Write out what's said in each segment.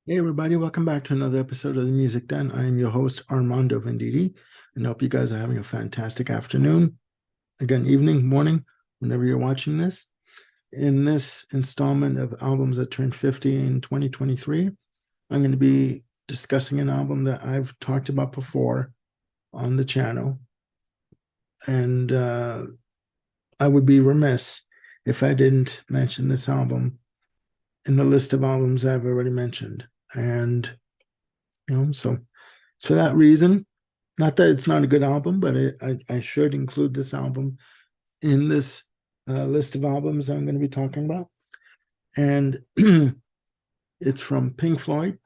Hey everybody, welcome back to another episode of the Music Den. I am your host Armando Venditti, and I hope you guys are having a fantastic afternoon, again, evening, morning, whenever you're watching this. In this installment of albums that turned 50 in 2023, I'm going to be discussing an album that I've talked about before on the channel, and I would be remiss if I didn't mention this album in the list of albums I've already mentioned. And so for that reason, not that it's not a good album, but I should include this album in this list of albums I'm going to be talking about. And it's from Pink Floyd,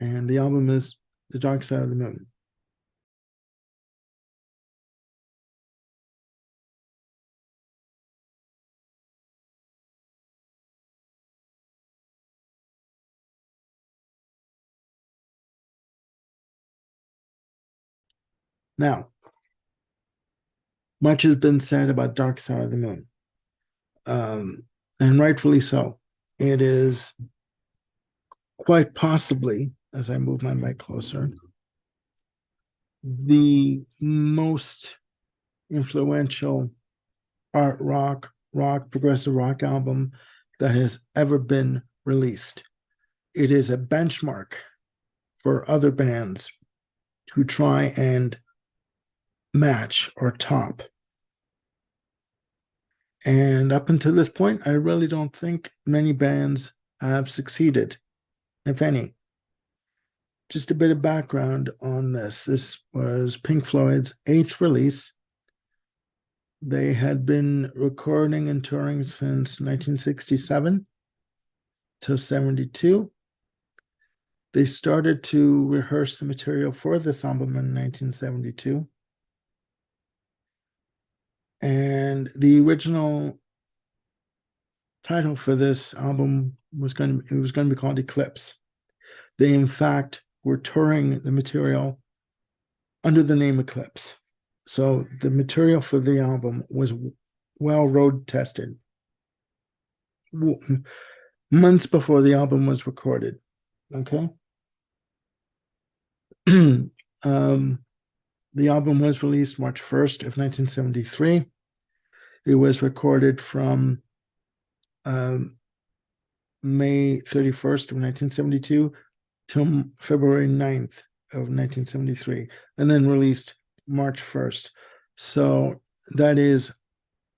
and the album is The Dark Side of the Moon. Now, much has been said about Dark Side of the Moon, and rightfully so. It is quite possibly, as I move my mic closer, the most influential art rock, progressive rock album that has ever been released. It is a benchmark for other bands to try and match or top. And up until this point, I really don't think many bands have succeeded, if any. Just a bit of background on this. This was Pink Floyd's eighth release. They had been recording and touring since 1967 to 72. They started to rehearse the material for this album in 1972. And the original title for this album was going to be called Eclipse. They, in fact, were touring the material under the name Eclipse. So the material for the album was well road tested months before the album was recorded. Okay. The album was released March 1st of 1973. It was recorded from May 31st of 1972 till February 9th of 1973, and then released March 1st. So that is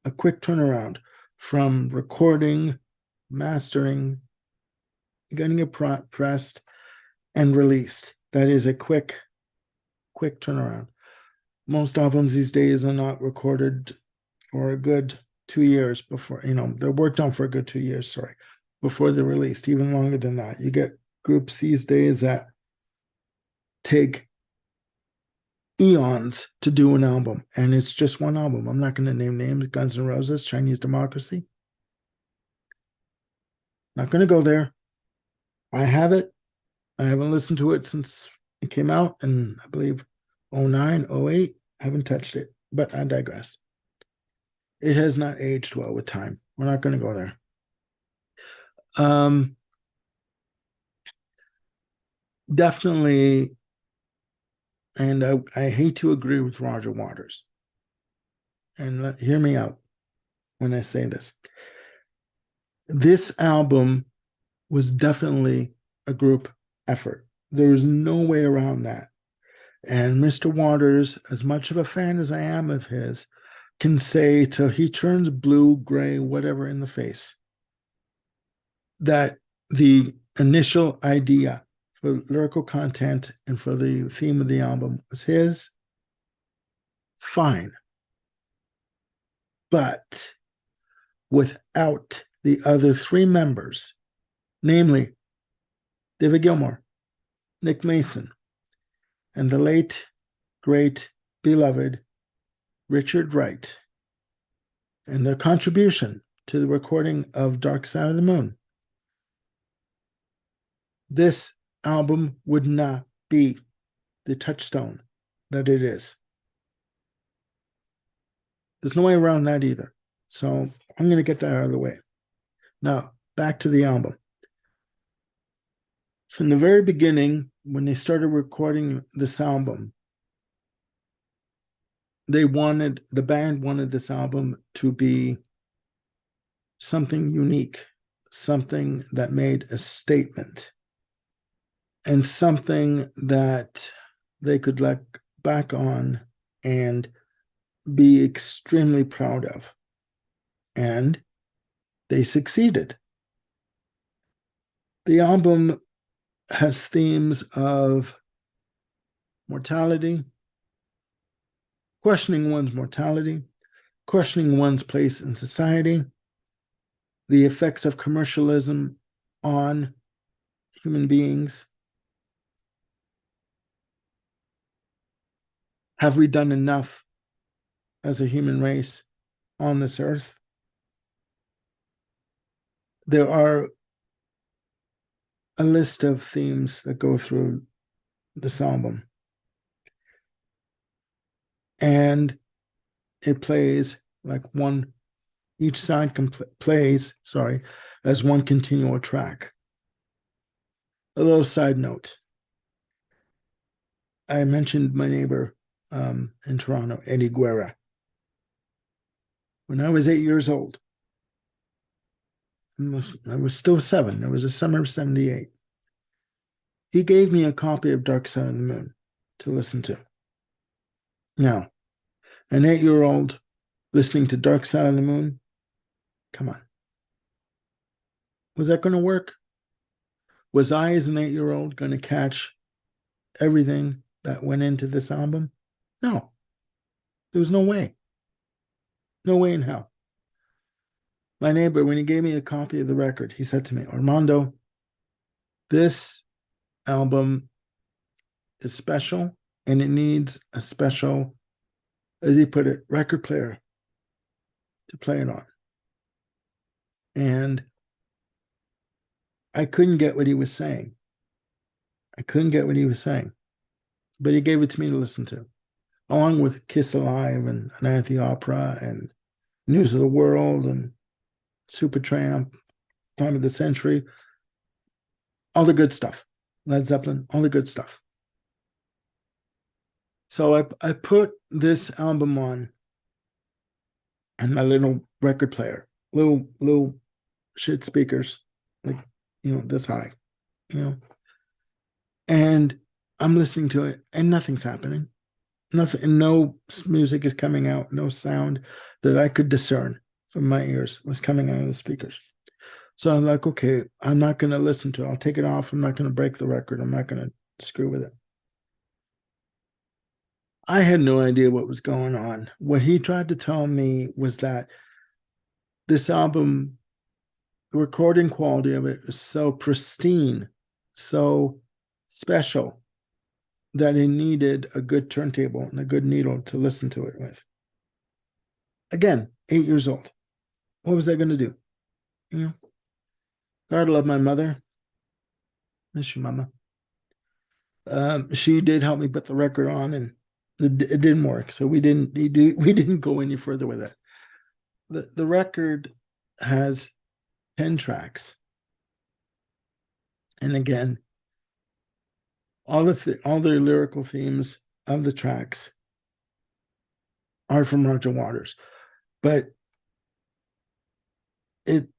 a quick turnaround from recording, mastering, getting it pressed, and released. That is a quick turnaround. Most albums these days are not recorded for a good 2 years before, they're worked on for a good 2 years, before they're released, even longer than that. You get groups these days that take eons to do an album, and it's just one album. I'm not going to name names. Guns N' Roses, Chinese Democracy. Not going to go there. I have it. I haven't listened to it since it came out, and I believe 09, 08. I haven't touched it, but I digress. It has not aged well with time. We're not going to go there. Definitely, and I hate to agree with Roger Waters. And hear me out when I say this. This album was definitely a group effort. There was no way around that. And Mr. Waters, as much of a fan as I am of his, can say till he turns blue, gray, whatever in the face, that the initial idea for lyrical content and for the theme of the album was his. Fine. But without the other three members, namely David Gilmour, Nick Mason, and the late, great, beloved Richard Wright, and their contribution to the recording of Dark Side of the Moon, this album would not be the touchstone that it is. There's no way around that either. So I'm going to get that out of the way. Now, back to the album. From the very beginning, when they started recording this album, the band wanted this album to be something unique, something that made a statement, and something that they could look back on and be extremely proud of. And they succeeded. The album has themes of mortality, questioning one's mortality, questioning one's place in society, the effects of commercialism on human beings. Have we done enough as a human race on this earth? There are a list of themes that go through this album. And it plays like one, each side plays as one continual track. A little side note. I mentioned my neighbor in Toronto, Eddie Guerra. When I was 8 years old, I was still 7. It was the summer of 78. He gave me a copy of Dark Side of the Moon to listen to. Now, an 8-year-old listening to Dark Side of the Moon, come on. Was that going to work? Was I, as an 8-year-old, going to catch everything that went into this album? No. There was no way. No way in hell. My neighbor, when he gave me a copy of the record, he said to me, Armando, this album is special and it needs a special, as he put it, record player to play it on. And I couldn't get what he was saying. But he gave it to me to listen to, along with Kiss Alive and Night at the Opera and News of the World and Supertramp, Time of the Century, all the good stuff. Led Zeppelin, all the good stuff. So I put this album on and my little record player, little shit speakers, like, this high, and I'm listening to it and nothing's happening. Nothing, no music is coming out, no sound that I could discern from my ears was coming out of the speakers. So I'm like, okay, I'm not going to listen to it. I'll take it off. I'm not going to break the record. I'm not going to screw with it. I had no idea what was going on. What he tried to tell me was that this album, the recording quality of it is so pristine, so special, that it needed a good turntable and a good needle to listen to it with. Again, 8 years old. What was I going to do? God love my mother. Miss you, mama. She did help me put the record on, and it didn't work. So we didn't go any further with it. The record has 10 tracks. And again, all the lyrical themes of the tracks are from Roger Waters. But it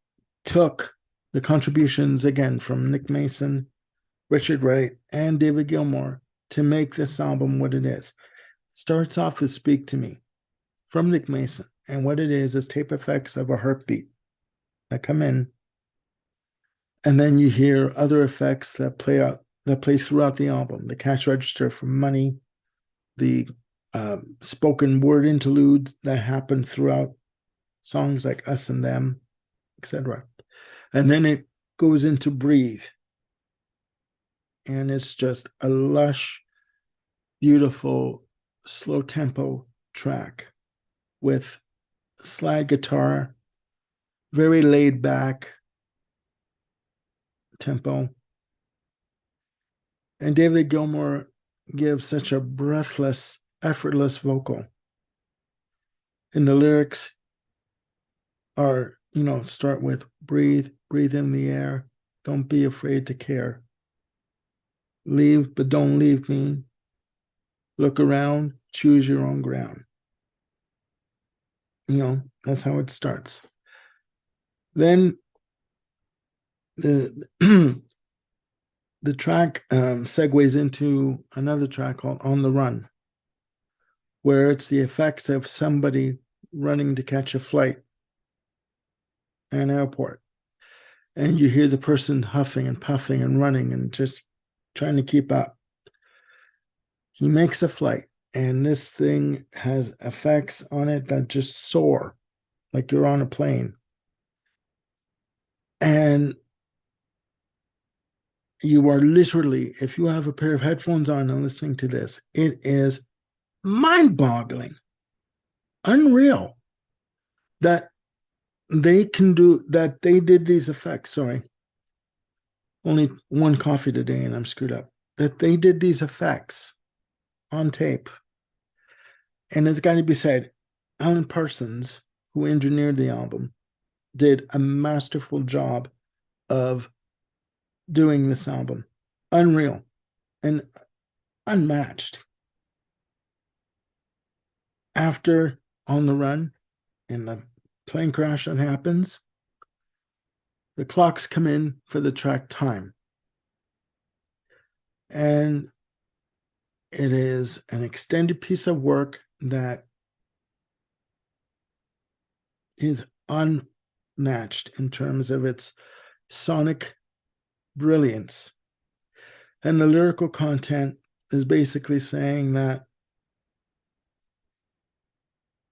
took the contributions, again, from Nick Mason, Richard Wright, and David Gilmour to make this album what it is. It starts off with Speak to Me from Nick Mason. And what it is tape effects of a heartbeat that come in. And then you hear other effects that play throughout the album. The cash register for Money, the spoken word interludes that happen throughout songs like Us and Them, etc. And then it goes into Breathe. And it's just a lush, beautiful, slow tempo track with slide guitar, very laid back tempo. And David Gilmour gives such a breathless, effortless vocal. And the lyrics are, start with breathe in the air, don't be afraid to care. Leave, but don't leave me. Look around, choose your own ground. That's how it starts. Then the the track segues into another track called On the Run, where it's the effects of somebody running to catch a flight at an airport. And you hear the person huffing and puffing and running and just trying to keep up. He makes a flight, and this thing has effects on it that just soar like you're on a plane. And you are literally, if you have a pair of headphones on and listening to this, it is mind-boggling, unreal that they can do that. They did these effects. Sorry, only one coffee today and I'm screwed up. That they did these effects on tape. And it's got to be said, Alan Parsons, who engineered the album, did a masterful job of doing this album. Unreal and unmatched. After On the Run and the plane crash that happens, the clocks come in for the track Time. And it is an extended piece of work that is unmatched in terms of its sonic brilliance. And the lyrical content is basically saying that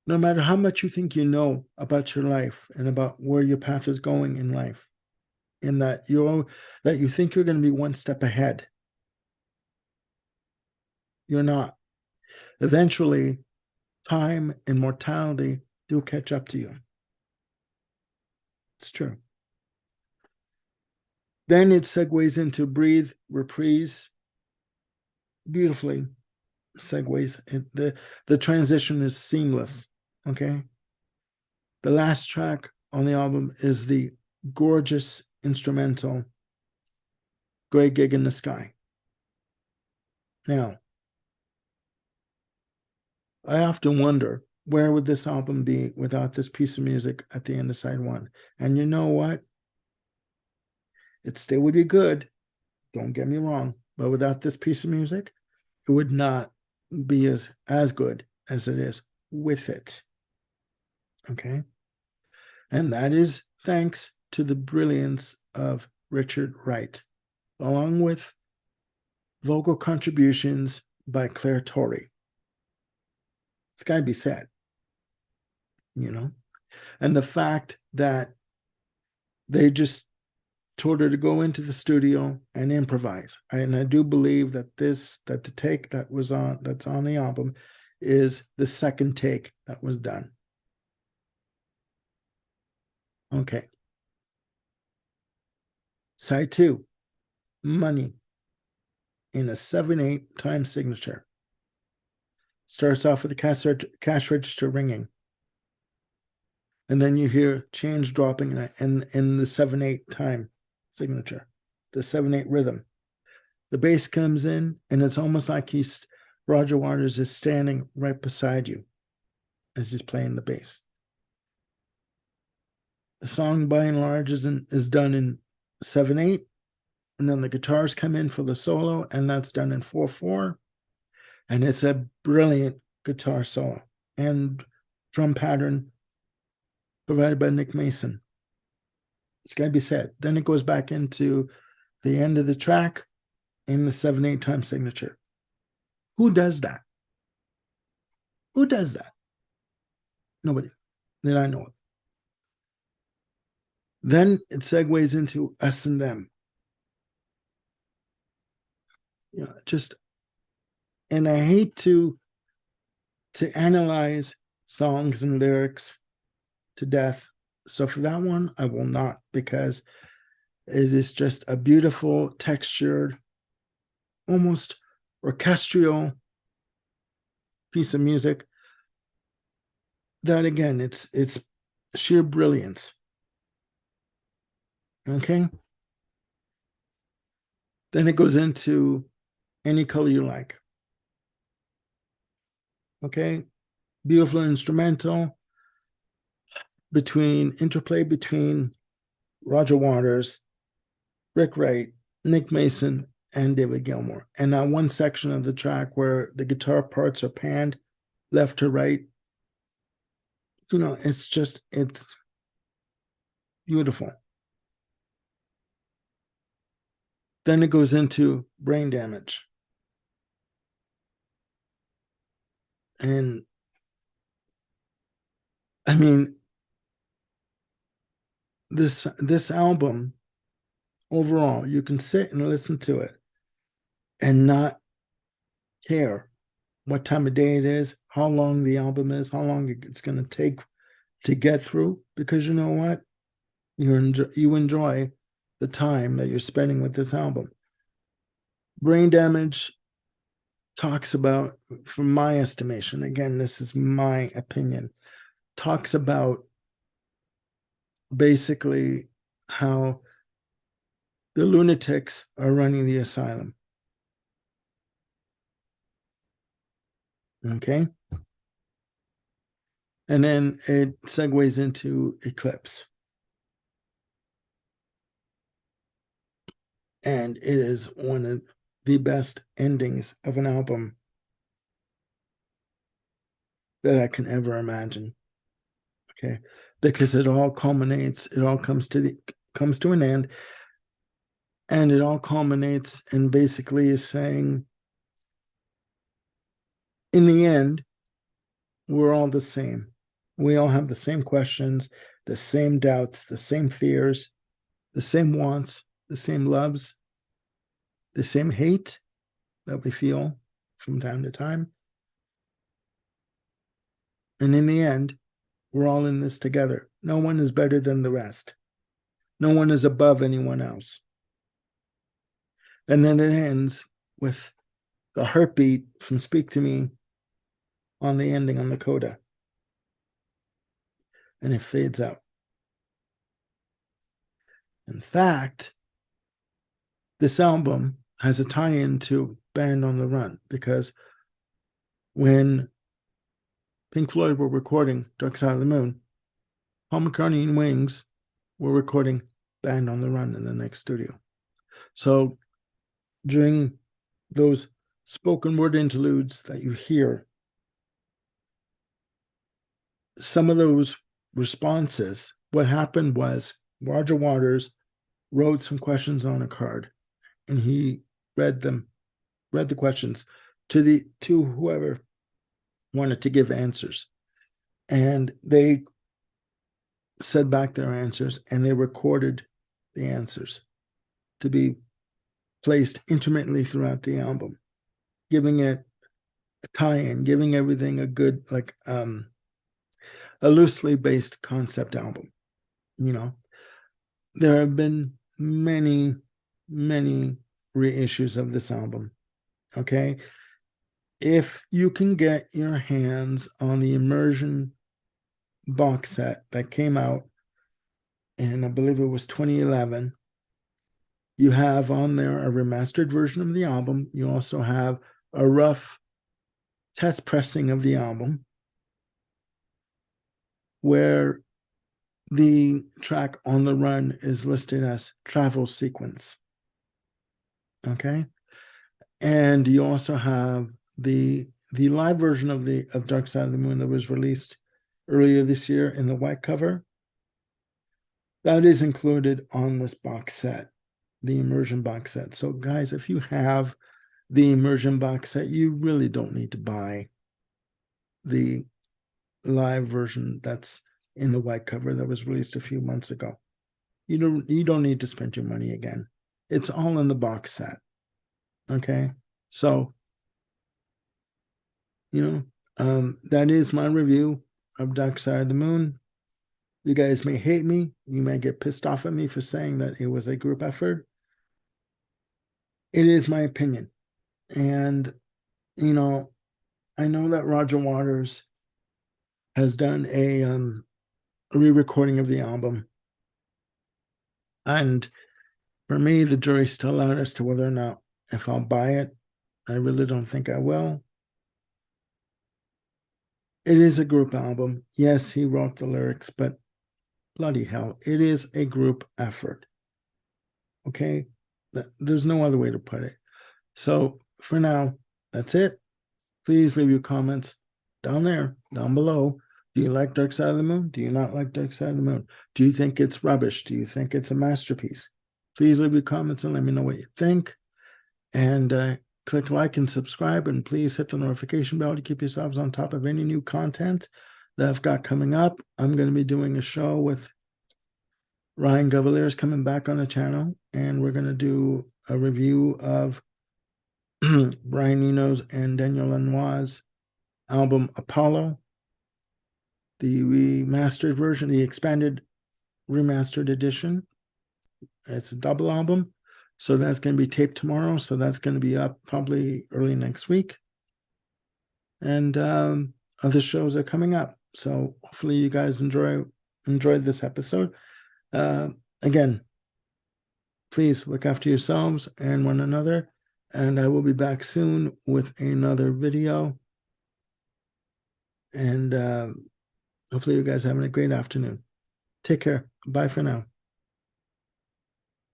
no matter how much you think you know about your life and about where your path is going in life, and that you think you're going to be one step ahead, you're not. Eventually, time and mortality do catch up to you. It's true. Then it segues into Breathe, Reprise. Beautifully segues. The transition is seamless. Okay. The last track on the album is the gorgeous instrumental Gray Gig in the Sky. Now, I often wonder, where would this album be without this piece of music at the end of side one? And you know what? It still would be good. Don't get me wrong. But without this piece of music, it would not be as good as it is with it. Okay? And that is thanks to the brilliance of Richard Wright, along with vocal contributions by Claire Torrey. It's got to be said, And the fact that they just told her to go into the studio and improvise. And I do believe that the take that's on the album is the second take that was done. Okay. Side 2, Money, in a 7/8 time signature. Starts off with the cash register ringing. And then you hear change dropping in the 7/8 time signature, the 7/8 rhythm. The bass comes in, and it's almost like Roger Waters is standing right beside you as he's playing the bass. The song, by and large, is done in 7/8, and then the guitars come in for the solo, and that's done in 4/4, and it's a brilliant guitar solo and drum pattern provided by Nick Mason. It's got to be said. Then it goes back into the end of the track in the 7/8 time signature. Who does that? Who does that? Nobody that I know of. Then it segues into Us and Them. And I hate to analyze songs and lyrics to death. So for that one, I will not, because it is just a beautiful, textured, almost orchestral piece of music that, again, it's sheer brilliance. Okay. Then it goes into any color you like. Okay, beautiful instrumental interplay between Roger Waters, Rick Wright, Nick Mason, and David Gilmour. And that one section of the track where the guitar parts are panned left to right, it's beautiful. Then it goes into Brain Damage. And I mean, this album overall, you can sit and listen to it and not care what time of day it is, how long the album is, how long it's going to take to get through, because you know what? You enjoy the time that you're spending with this album. Brain Damage talks about, from my estimation, again, this is my opinion, talks about basically how the lunatics are running the asylum. Okay. And then it segues into Eclipse. And it is one of the best endings of an album that I can ever imagine. Okay. Because it all culminates, it all comes to an end. And it all culminates and basically is saying, in the end, we're all the same. We all have the same questions, the same doubts, the same fears, the same wants, the same loves, the same hate that we feel from time to time. And in the end, we're all in this together. No one is better than the rest. No one is above anyone else. And then it ends with the heartbeat from Speak to Me on the ending, on the coda. And it fades out. In fact, this album has a tie-in to Band on the Run, because when Pink Floyd were recording Dark Side of the Moon, Paul McCartney and Wings were recording Band on the Run in the next studio. So during those spoken word interludes that you hear, some of those responses, what happened was Roger Waters wrote some questions on a card, and he read the questions to whoever wanted to give answers. And they said back their answers, and they recorded the answers to be placed intermittently throughout the album, giving it a tie-in, giving everything a good, like, a loosely based concept album. There have been many reissues of this album. Okay, if you can get your hands on the Immersion box set that came out, and I believe it was 2011, you have on there a remastered version of the album. You also have a rough test pressing of the album, where the track On the Run is listed as Travel Sequence. Okay. And you also have the live version of Dark Side of the Moon that was released earlier this year in the white cover. That is included on this box set, the Immersion box set. So guys, if you have the Immersion box set, you really don't need to buy the live version that's in the white cover that was released a few months ago. You don't need to spend your money again. It's all in the box set. Okay. So, that is my review of Dark Side of the Moon. You guys may hate me. You may get pissed off at me for saying that it was a group effort. It is my opinion. And, I know that Roger Waters has done a re-recording of the album. And for me, the jury's still out as to whether or not if I'll buy it I really don't think I will. It is a group album. Yes, he wrote the lyrics, but bloody hell, it is a group effort. Okay? There's no other way to put it. So for now, that's it. Please leave your comments down there, down below. Do you like Dark Side of the Moon? Do you not like Dark Side of the Moon? Do you think it's rubbish? Do you think it's a masterpiece? Please leave your comments and let me know what you think. And click like and subscribe, and please hit the notification bell to keep yourselves on top of any new content that I've got coming up. I'm going to be doing a show with Ryan Govaliers coming back on the channel, and we're going to do a review of Brian Eno's and Daniel Lanois' album Apollo, the remastered version, the expanded remastered edition. It's a double album. So that's going to be taped tomorrow. So that's going to be up probably early next week. And other shows are coming up. So hopefully you guys enjoyed this episode. Again, please look after yourselves and one another. And I will be back soon with another video. And hopefully you guys are having a great afternoon. Take care. Bye for now.